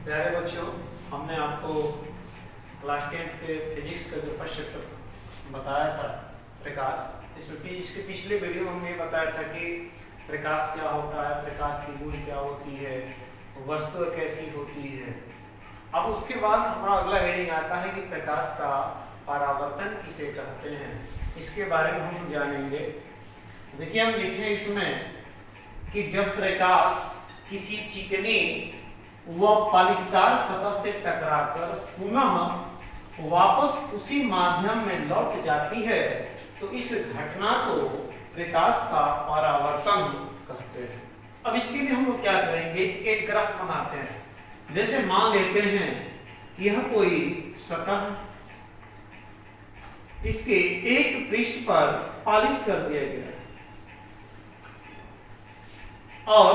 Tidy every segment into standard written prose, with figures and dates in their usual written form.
प्यारे बच्चों, हमने आपको क्लास 10th के फिजिक्स का जो फर्स्ट चैप्टर बताया था प्रकाश, इसके पिछले वीडियो में हमने बताया था कि प्रकाश क्या होता है, प्रकाश की गूंज क्या होती है, वस्तु कैसी होती है। अब उसके बाद हमारा अगला हेडिंग आता है कि प्रकाश का परावर्तन किसे कहते हैं। इसके बारे में हम जानेंगे। देखिए, हम लिखे इसमें कि जब प्रकाश किसी चिकनी व पॉलिशदार सतह से टकराकर पुनः वापस उसी माध्यम में लौट जाती है तो इस घटना को प्रकाश का परावर्तन कहते हैं। अब इसके लिए हम लोग क्या करेंगे, एक ग्राफ बनाते हैं। जैसे मान लेते हैं कि यह कोई सतह, इसके एक पृष्ठ पर पॉलिश कर दिया गया और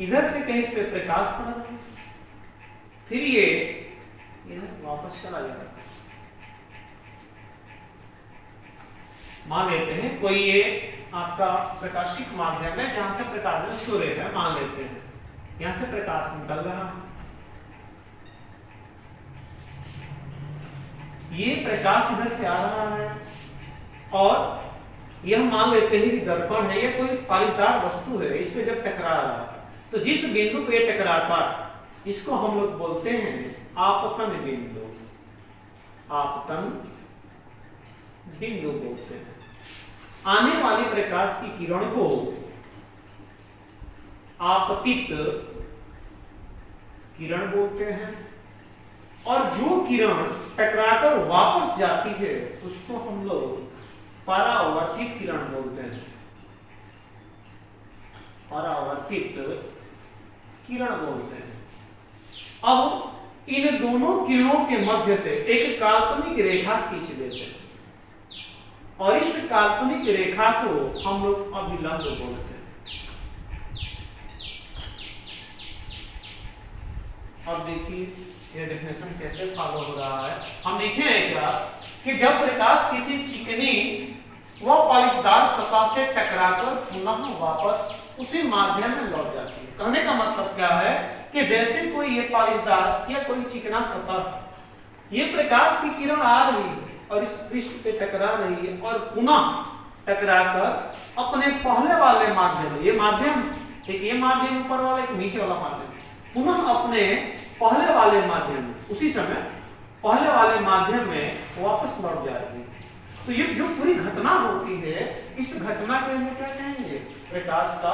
इधर से कहीं इस पे प्रकाश पड़ रहा है, फिर ये इधर वापस चला जा रहा है। मान लेते हैं कोई ये आपका प्रकाशिक माध्यम है जहां से प्रकाश में सूर्य है, मान लेते हैं यहां से प्रकाश निकल रहा है। ये प्रकाश इधर से आ रहा है और यह मान लेते हैं कि दर्पण है, यह कोई पॉलिशदार वस्तु है, इस पे जब टकरा रहा है तो जिस बिंदु पे टकराता इसको हम लोग बोलते हैं आपतन बिंदु। आपतन बिंदु बोलते हैं। आने वाली प्रकाश की किरण को आपतित किरण बोलते हैं और जो किरण टकराकर वापस जाती है उसको हम लोग परावर्तित किरण बोलते हैं। परावर्तित किरण बोलते हैं। अब इन दोनों किरणों के मध्य से एक काल्पनिक रेखा खींच देते हैं और इस काल्पनिक रेखा को हम लोग अभिलंब बोलते हैं। अब देखिए ये डेफिनेशन कैसे फॉलो हो रहा है। हम देखे हैं क्या कि जब प्रकाश किसी चिकनी व पॉलिशदार सतह से टकराकर पुनः वापस उसी माध्यम में लौट जाती है। कहने का मतलब क्या है कि जैसे कोई ये पॉलिशदार या कोई चिकना सतह, ये प्रकाश की किरण आ रही है और इस पृष्ठ पे टकरा रही है और पुनः टकराकर अपने पहले वाले माध्यम, ये माध्यम, एक ये माध्यम ऊपर वाला, एक नीचे वाला माध्यम, पुनः अपने पहले वाले माध्यम, उसी समय पहले वाले माध्यम में वापस लौट जाएगी। तो ये जो पूरी घटना होती है, इस घटना को हम क्या कहेंगे, प्रकाश का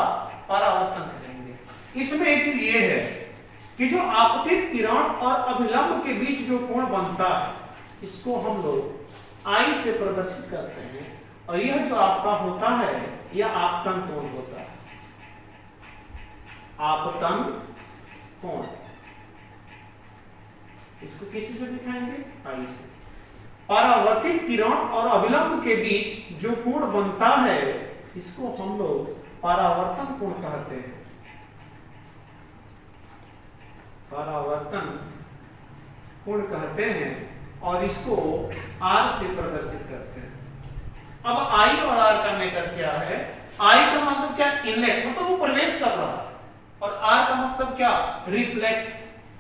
परावर्तन कहेंगे। इसमें एक चीज ये है कि जो आपतित किरण और अभिलंब के बीच जो कोण बनता है इसको हम लोग आई से प्रदर्शित करते हैं और यह जो आपका होता है यह आपतन कोण होता है। आपतन कोण, इसको किसी से दिखाएंगे, आई से। परावर्तित किरण और अभिलंब के बीच जो कोण बनता है इसको हम लोग परावर्तन कोण कहते हैं। परावर्तन कोण कहते हैं और इसको R से प्रदर्शित करते हैं। अब I और R का मेथड क्या है? I का मतलब क्या, इनलेट, मतलब वो प्रवेश कर रहा है, और R का मतलब क्या, रिफ्लेक्ट,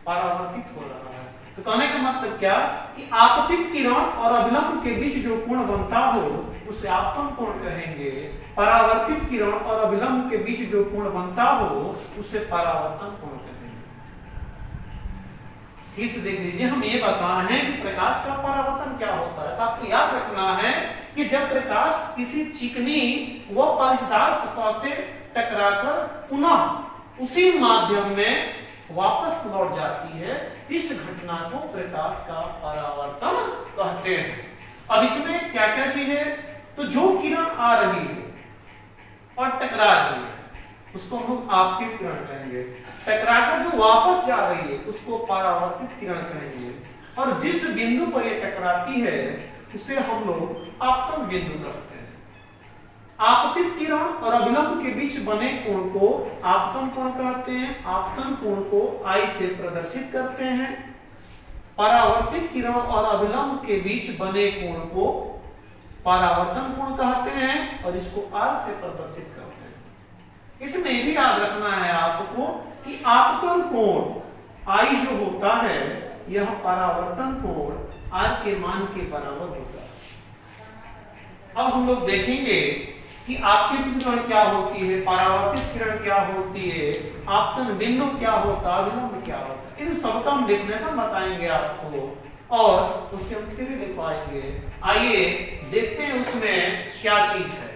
परावर्तित हो रहा है। तो कहने का मतलब क्या कि आपतित किरण और अभिलंब के बीच जो कोण बनता हो उसे आपतन कोण कहेंगे। परावर्तित किरण और अभिलंब के बीच जो कोण बनता हो उसे परावर्तन कोण कहेंगे। ठीक से देख लीजिए, हम ये बता रहे हैं कि प्रकाश का परावर्तन क्या होता है। तो आपको याद रखना है कि जब प्रकाश किसी चिकनी व पॉलिशदार सतह से टकराकर पुनः उसी माध्यम में वापस लौट जाती है, इस घटना को प्रकाश का परावर्तन कहते हैं। अब इसमें क्या क्या चीज है, तो जो किरण आ रही है और टकरा रही है उसको हम आपतित किरण कहेंगे। टकराकर जो वापस जा रही है उसको परावर्तित किरण कहेंगे और जिस बिंदु पर ये टकराती है उसे हम लोग आपतन बिंदु कहते हैं। आपतित किरण और अभिलंब के बीच बने कोण को आपतन कोण कहते हैं। आपतन कोण को I से प्रदर्शित करते हैं। परावर्तित किरण और अभिलंब के बीच बने कोण को परावर्तन कोण कहते हैं और इसको R से प्रदर्शित करते हैं। इसमें भी याद रखना है आपको कि आपतन कोण आई जो होता है यह परावर्तन कोण r के मान के बराबर होता है। अब हम लोग देखेंगे कि आपतित किरण क्या होती है, परावर्तित किरण क्या होती है, आपतन बिंदु क्या होता है, विलंब क्या होता है, इन सबका हम डेफिनेशन बताएंगे आपको और उसके हम थ्योरी दिखाएंगे। आइए देखते हैं उसमें क्या चीज है।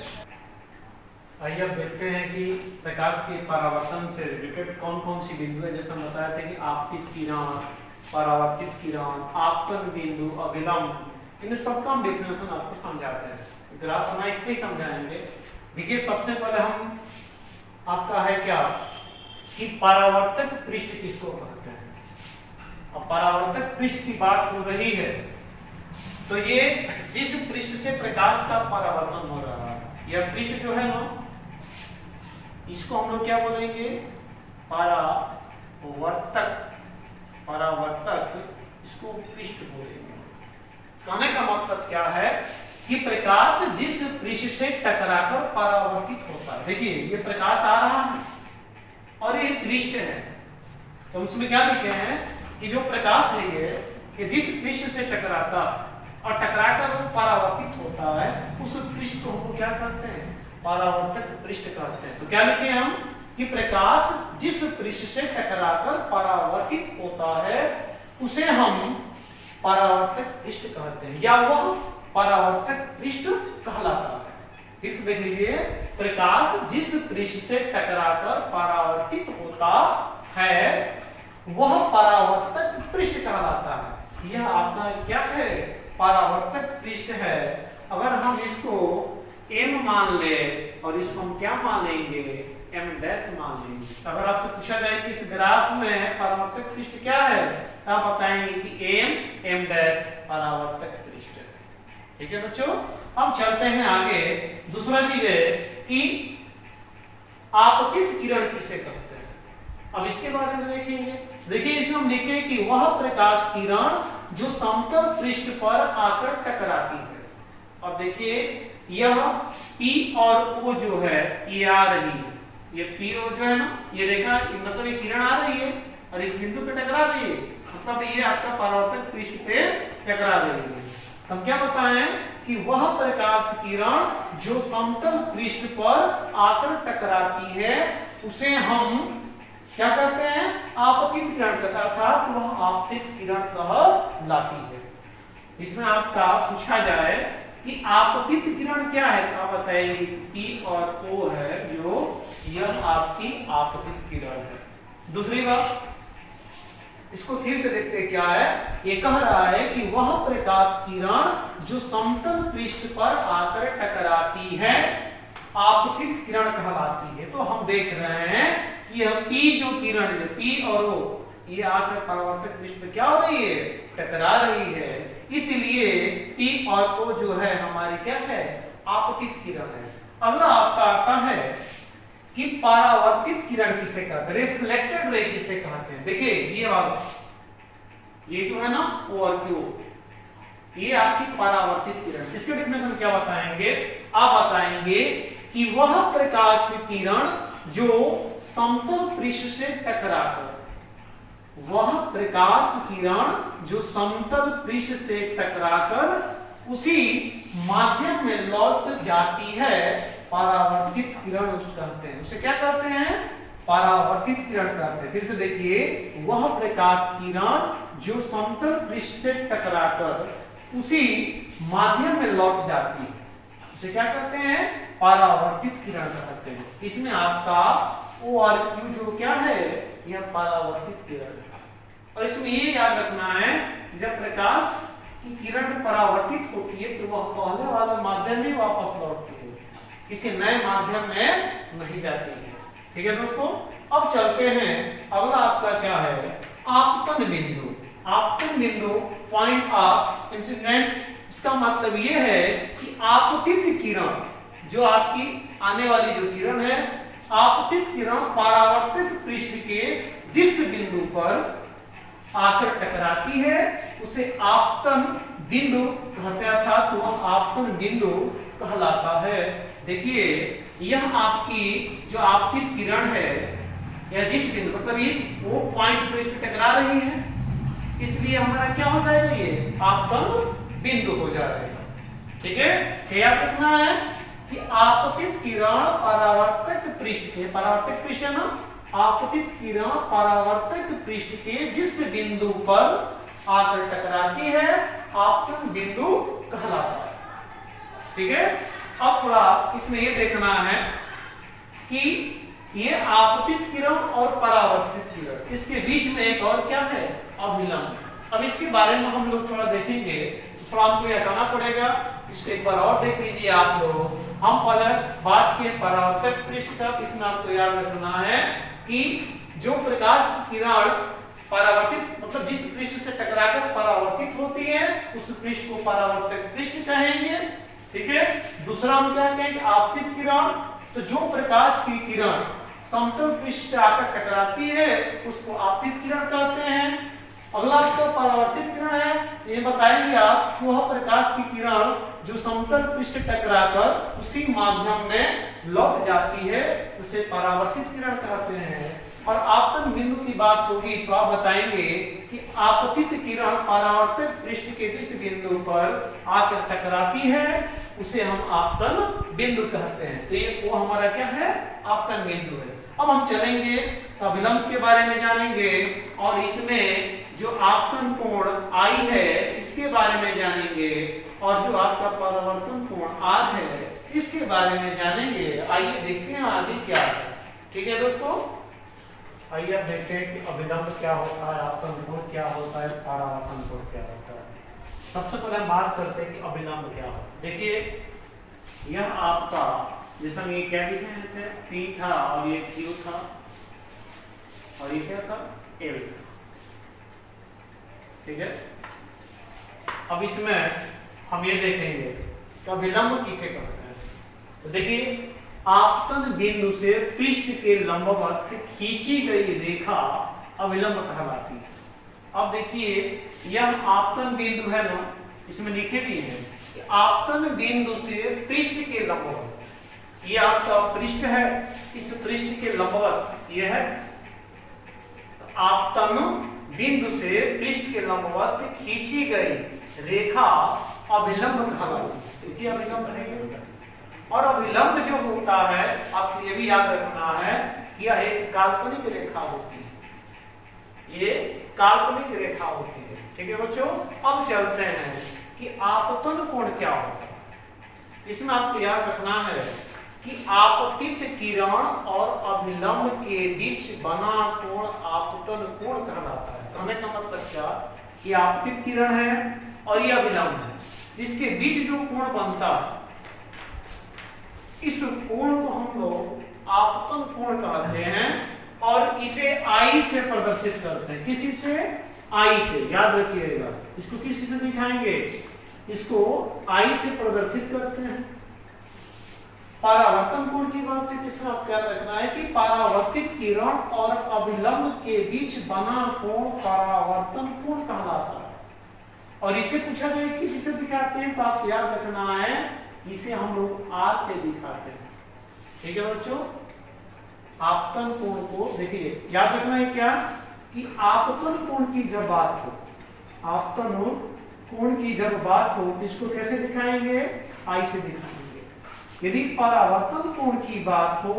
आइए अब देखते हैं कि प्रकाश के परावर्तन से रिलेटेड कौन कौन सी बिंदु है। जैसे हम बताए थे कि आपतित किरण, परावर्तित किरण, आपतन बिंदु, अविलंब, इन सबका हम डेफिनेशन आपको समझाते हैं। ग्राफ बना इस पे समझाएंगे। देखिए सबसे पहले हम आपका है क्या कि परावर्तक पृष्ठ किसको कहते हैं। अब परावर्तक पृष्ठ की बात हो रही है तो ये जिस पृष्ठ से प्रकाश का परावर्तन हो रहा है, यह पृष्ठ जो है ना, इसको हम लोग क्या बोलेंगे, परावर्तक। परावर्तक इसको पृष्ठ बोलेंगे। कहने का मतलब क्या है कि प्रकाश जिस पृष्ठ से टकराकर परावर्तित होता है। देखिए ये प्रकाश आ रहा है और ये पृष्ठ है, तो उसमें क्या लिखे हैं कि जो प्रकाश है ये जिस पृष्ठ से टकराता और टकराकर वो परावर्तित होता है, उस पृष्ठ को हम क्या कहते हैं, परावर्तक पृष्ठ कहते हैं। तो क्या लिखे हम कि प्रकाश जिस पृष्ठ से टकराकर परावर्तित होता है उसे हम परावर्तक पृष्ठ कहते हैं, या वह परावर्तक पृष्ठ कहलाता है। फिर से देख लीजिए, प्रकाश जिस पृष्ठ से टकराकर परावर्तित होता है वह परावर्तक पृष्ठ कहलाता है। यह आपका क्या है, परावर्तक पृष्ठ है। अगर हम इसको m मान ले और इसको हम क्या मानेंगे, m डैश मान लेंगे। तो अगर आपसे पूछा जाए कि इस ग्राफ में परावर्तक पृष्ठ क्या है, तो आप बताएंगे कि m डैश परावर्तक पृष्ठ है। ठीक है बच्चों, अब चलते हैं आगे। दूसरा चीज है कि आपतित किरण किसे कहते हैं। अब इसके बारे में देखेंगे। देखिए इसमें हम लिखे कि वह प्रकाश किरण जो समतल पृष्ठ पर आकर टकराती है। अब देखिए यह P और O जो है ये आ रही है, ये P और जो है ना, ये रेखा मतलब ये किरण आ रही है और इस बिंदु पे टकरा रही है, मतलब ये आपका परावर्तक पृष्ठ पे टकरा रही है। हम क्या बताएं कि वह प्रकाश किरण जो समतल पृष्ठ पर आकर टकराती है उसे हम क्या कहते हैं, आपतित किरण कहते हैं, अर्थात वह आपतित किरण कहलाती है। इसमें आपका पूछा जाए कि आपतित किरण क्या है, तो आप बताएंगे P और O है जो यह आपकी आपतित किरण है। दूसरी बात, इसको फिर से देखते हैं क्या है, ये कह रहा है कि वह प्रकाश किरण जो समतल पृष्ठ पर आकर टकराती है आपतित किरण कहलाती है। तो हम देख रहे हैं कि यह P जो किरण है, P और O, ये आकर परावर्तक पृष्ठ पे क्या हो रही है, टकरा रही है। इसलिए P और O जो है हमारी क्या है, आपतित किरण है। अगला आपका आता है कि परावर्तित किरण किसे कहते हैं, रिफ्लेक्टेड रे किसे कहते हैं। देखिए ये वाला, ये जो है ना O और Q, ये आपकी परावर्तित किरण। इसके डेफिनेशन क्या बताएंगे, आप बताएंगे कि वह प्रकाश किरण जो समतल पृष्ठ से टकराकर, वह प्रकाश किरण जो समतल पृष्ठ से टकराकर उसी माध्यम में लौट जाती है, परावर्तित किरण उसे कहते हैं। उसे क्या कहते हैं, परावर्तित किरण कहते हैं। फिर से देखिए, वह प्रकाश किरण जो समतल पृष्ठ से टकराकर उसी माध्यम में लौट जाती है, उसे क्या कहते हैं, परावर्तित किरण कहते हैं। इसमें आपका O और Q जो क्या है, यह परावर्तित किरण है। और इसमें ये याद रखना है कि जब प्रकाश की किरण परावर्तित होती है तो वह पहले वाले माध्यम में वापस लौटती है, किसी नए माध्यम में नहीं जाती है। ठीक है दोस्तों, अब चलते हैं, अगला आपका क्या है, आपतन बिंदु। आपतन बिंदु, पॉइंट ऑफ इंसिडेंट, इसका मतलब ये है कि आपतित किरण जो आपकी आने वाली जो किरण है, आपतित किरण परावर्तित पृष्ठ के जिस बिंदु पर आकर टकराती है उसे आपतन बिंदु कहते हैं, अर्थात वह आपतन बिंदु कहलाता है। देखिए यह आपकी जो आपतित किरण है या जिस बिंदु मतलब ये वो पॉइंट जो इस पे टकरा रही है, इसलिए हमारा क्या हो जाएगा, ये आपतन बिंदु हो जाएगा। ठीक है, क्या लिखना है कि आपतित किरण परावर्तक पृष्ठ के, परावर्तक पृष्ठ है ना, आपतित किरण परावर्तक पृष्ठ के जिस बिंदु पर आकर टकराती है आपतन बिंदु कहलाता है। ठीक है, अब थोड़ा इसमें ये देखना है कि ये आपतित किरण और परावर्तित किरण, इसके बीच में एक और क्या है, अभिलंब। अब इसके बारे में हम लोग थोड़ा देखेंगे, थोड़ा हमको ये हटाना पड़ेगा, इसको एक बार और देख लीजिए आप लोग। हम पहले बात के परावर्तक पृष्ठ तक, इसमें आपको याद रखना है कि जो प्रकाश की किरण परावर्तित मतलब जिस पृष्ठ से टकराकर परावर्तित होती है उस पृष्ठ को परावर्तक पृष्ठ कहेंगे। ठीक है, दूसरा हम क्या कहेंगे, आपतित किरण। तो जो प्रकाश की किरण समतल पृष्ठ से आकर टकराती है उसको आपतित किरण कहते हैं। अगला तो परावर्तित किरण है, ये बताएंगे आप कि वह प्रकाश की किरण जो समतल पृष्ठ टकराकर उसी माध्यम में लौट जाती है उसे परावर्तित किरण कहते हैं। और आपतन बिंदु की बात होगी तो आप बताएंगे कि आपतित किरण परावर्तित पृष्ठ के जिस बिंदु पर आकर टकराती है उसे हम आपतन बिंदु कहते हैं। तो ये वो हमारा क्या है, आपतन बिंदु है। अब हम चलेंगे अभिलंब के बारे में जानेंगे और इसमें जो आपतन कोण I है इसके बारे में जानेंगे और जो आपका परावर्तन कोण R है इसके बारे में जानेंगे। आइए देखते हैं आगे क्या है। ठीक है दोस्तों, आइए अब देखते हैं कि अभिलंब क्या होता है, आपतन कोण क्या होता है, परावर्तन कोण क्या होता है। सबसे पहले हम बात करते हैं कि अभिलंब क्या होता है। देखिए यह आपका जैसा ये क्या लिखे थे, P था और ये Q था और ये क्या था, L। ठीक है, अब इसमें हम ये देखेंगे कि अभिलंब किसे कहते हैं। तो देखिए आपतन बिंदु से पृष्ठ के लंबवत खींची गई रेखा अभिलंब कहलाती है। अब देखिए यह आपतन बिंदु है ना, इसमें लिखे भी हैं कि आपतन बिंदु से पृष्ठ के लंबवत, ये आपका पृष्ठ है, इस पृष्ठ के लंबवत ये है आपतन बिंदु से पृष्ठ के लंबवत खींची गई रेखा अभिलंब कहलाती है। अभिलंब है और अभिलंब जो होता है आपको ये भी याद रखना है कि यह एक काल्पनिक रेखा होती है, ये काल्पनिक रेखा होती है। ठीक है बच्चों, अब चलते हैं कि आपतन कोण क्या होता है। इसमें आपको याद रखना है कि आपतित किरण और अभिलंब के बीच बना कोण आपतन कोण कहलाता है। कहने का मतलब क्या कि आपतित किरण है और ये अभिलंब है, इसके बीच जो कोण बनता है इस कोण को हम लोग आपतन कोण कहते हैं और इसे I से प्रदर्शित करते हैं। किसी से, I से, याद रखिएगा। इसको किसी से दिखाएंगे, इसको I से प्रदर्शित करते हैं। परावर्तन कोण की बात है, इसमें आपको याद रखना है कि परावर्तित किरण और अभिलंब के बीच बना कोण परावर्तन कोण कहलाता है। और इसे पूछा जाए किसी से दिखाते हैं तो आपको याद रखना है इसे हम लोग R से दिखाते हैं। ठीक है बच्चों, आपतन कोण को देखिए याद रखना है क्या कि आपतन कोण की जब बात हो, आपतन कोण की जब बात हो तो इसको कैसे दिखाएंगे, I से दिखाएंगे। यदि परावर्तन कोण की बात हो,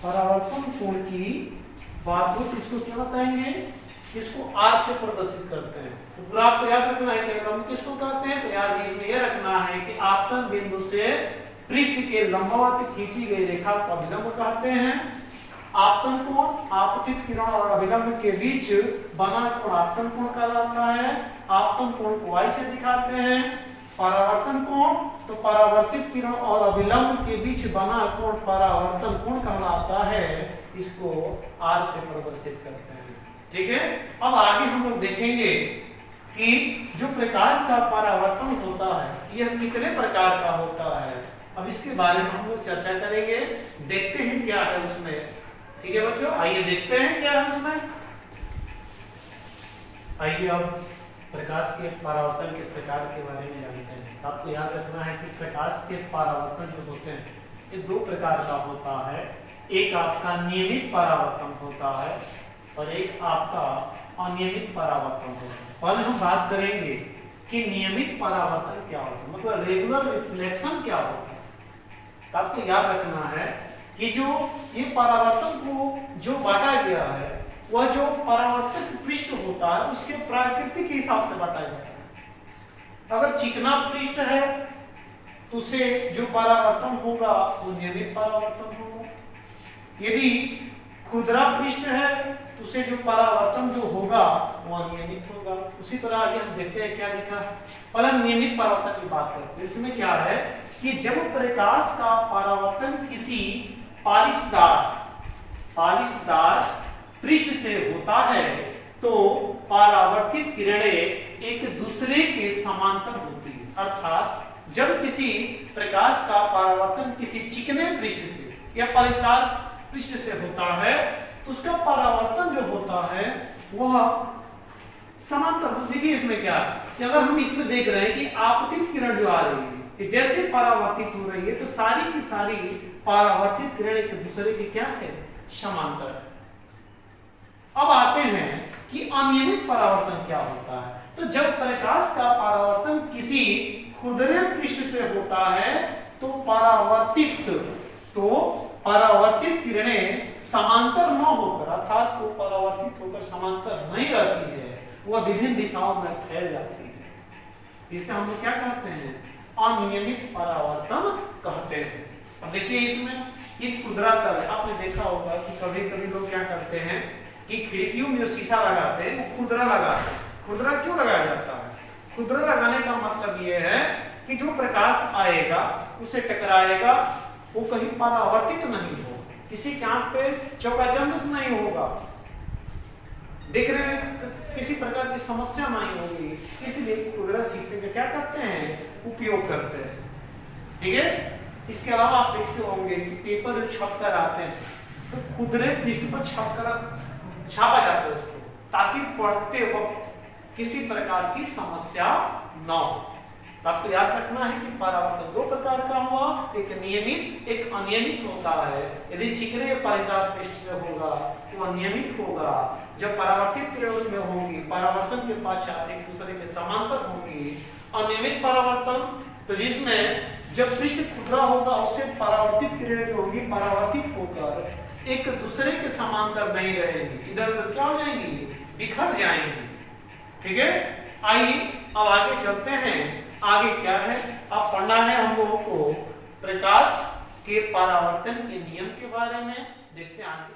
परावर्तन कोण की बात हो तो इसको क्या बताएंगे, इसको R से प्रदर्शित करते हैं। तो ग्राफ को याद रखना है कि हम किसको कहते हैं, तो याद इसमें यह रखना है कि आपतन बिंदु से पृष्ठ के लंबवत खींची गई रेखा को अभिलंब कहते हैं। आपतन कोण आपतित किरण और अभिलंब के बीच बना कोण आपतन कोण कहलाता है। आपतन कोण को Y से दिखाते हैं। परावर्तन कोण तो परावर्तित किरण और अभिलंब के बीच बना कोण परावर्तन कोण कहलाता है, इसको R से प्रदर्शित करते हैं। ठीक है, अब आगे हम लोग देखेंगे कि जो प्रकाश का परावर्तन होता है यह कितने प्रकार का होता है। अब इसके बारे में हम लोग चर्चा करेंगे, देखते हैं क्या है उसमें। ठीक है बच्चों, आइए देखते हैं क्या है उसमें। आइए अब प्रकाश के परावर्तन के प्रकार के बारे में जानते हैं। आपको याद रखना है कि प्रकाश के परावर्तन जो होते हैं ये दो प्रकार का होता है। एक आपका नियमित परावर्तन होता है और एक आपका अनियमित परावर्तन होता है। पहले हम बात करेंगे कि नियमित परावर्तन क्या होता है, मतलब रेगुलर रिफ्लेक्शन क्या होता है। तो आपको याद रखना है कि जो ये परावर्तन को जो बांटा गया है वह जो परावर्तक पृष्ठ होता है उसके प्राकृतिक हिसाब से बांटा जाता है। अगर चिकना पृष्ठ है तो उसे जो परावर्तन होगा वो नियमित परावर्तन होगा। यदि खुरदरा पृष्ठ है तो उसे जो परावर्तन जो होगा वो अनियमित होगा। उसी तरह आगे हम देखते हैं क्या लिखा है। पहले हम नियमित परावर्तन की बात करते हैं। इसमें क्या है कि जब प्रकाश का परावर्तन किसी पालिशदार पृष्ठ से होता है तो परावर्तित किरणें एक दूसरे के समांतर होती है। अर्थात जब किसी प्रकाश का परावर्तन किसी चिकने पृष्ठ से या पालिशदार पृष्ठ से होता है तो उसका परावर्तन जो होता है वह समांतर। देखिए इसमें क्या है कि अगर हम इसमें देख रहे हैं कि आपतित किरण जो आ रही है जैसे परावर्तित हो रही है तो सारी की सारी परावर्तित किरण एक दूसरे के क्या है, समांतर है। अब आते हैं कि अनियमित परावर्तन क्या होता है। तो जब प्रकाश का परावर्तन किसी खुरदरे पृष्ठ से होता है तो परावर्तित किरणें समांतर न होकर अर्थात वो परावर्तित होकर समांतर नहीं रहती है, वह विभिन्न दिशाओं में फैल जाती है। इसे हम लोग क्या कहते हैं, अनियमित परावर्तन कहते हैं। अब देखिए इसमें ये खुरदरा तल है। आपने देखा होगा कि कभी कभी लोग क्या करते हैं कि खिड़कियों में जो शीशा लगाते हैं वो खुरदरा लगाते हैं। खुरदरा क्यों लगाया जाता है? खुरदरा लगाने का मतलब ये है कि जो प्रकाश आएगा उसे टकराएगा, वो कहीं परावर्तित नहीं होगा, किसी की आंख पे चौकाचौंध नहीं होगा, देखने में किसी प्रकार की समस्या नहीं होगी। इसलिए खुरदरा शीशे का क्या करते हैं, उपयोग करते हैं। ठीक है। इसके अलावा आप देखते होंगे कि पेपर जो छप कर आते हैं तो खुरदरे पृष्ठ पर छापा जाता है उसको, ताकि पढ़ते वक्त किसी प्रकार की समस्या न हो। तो आपको याद रखना है कि परावर्तन दो प्रकार का हुआ, एक नियमित एक अनियमित होता है। यदि चिकने पालिशदार पृष्ठ से होगा तो अनियमित होगा। जब परावर्तित किरणें में होंगी परावर्तन के पश्चात एक दूसरे के समांतर होंगी। अनियमित परावर्तन तो जिसमें जब पृष्ठ खुरदरा होगा उससे परावर्तित किरणें जो होंगी परावर्तित होकर एक दूसरे के समांतर नहीं रहेंगी, इधर उधर क्या हो जाएंगी, बिखर जाएंगी। ठीक है। आइए अब आगे चलते हैं। आगे क्या है, अब पढ़ना है हम लोगों को प्रकाश के परावर्तन के नियम के बारे में। देखते हैं आगे।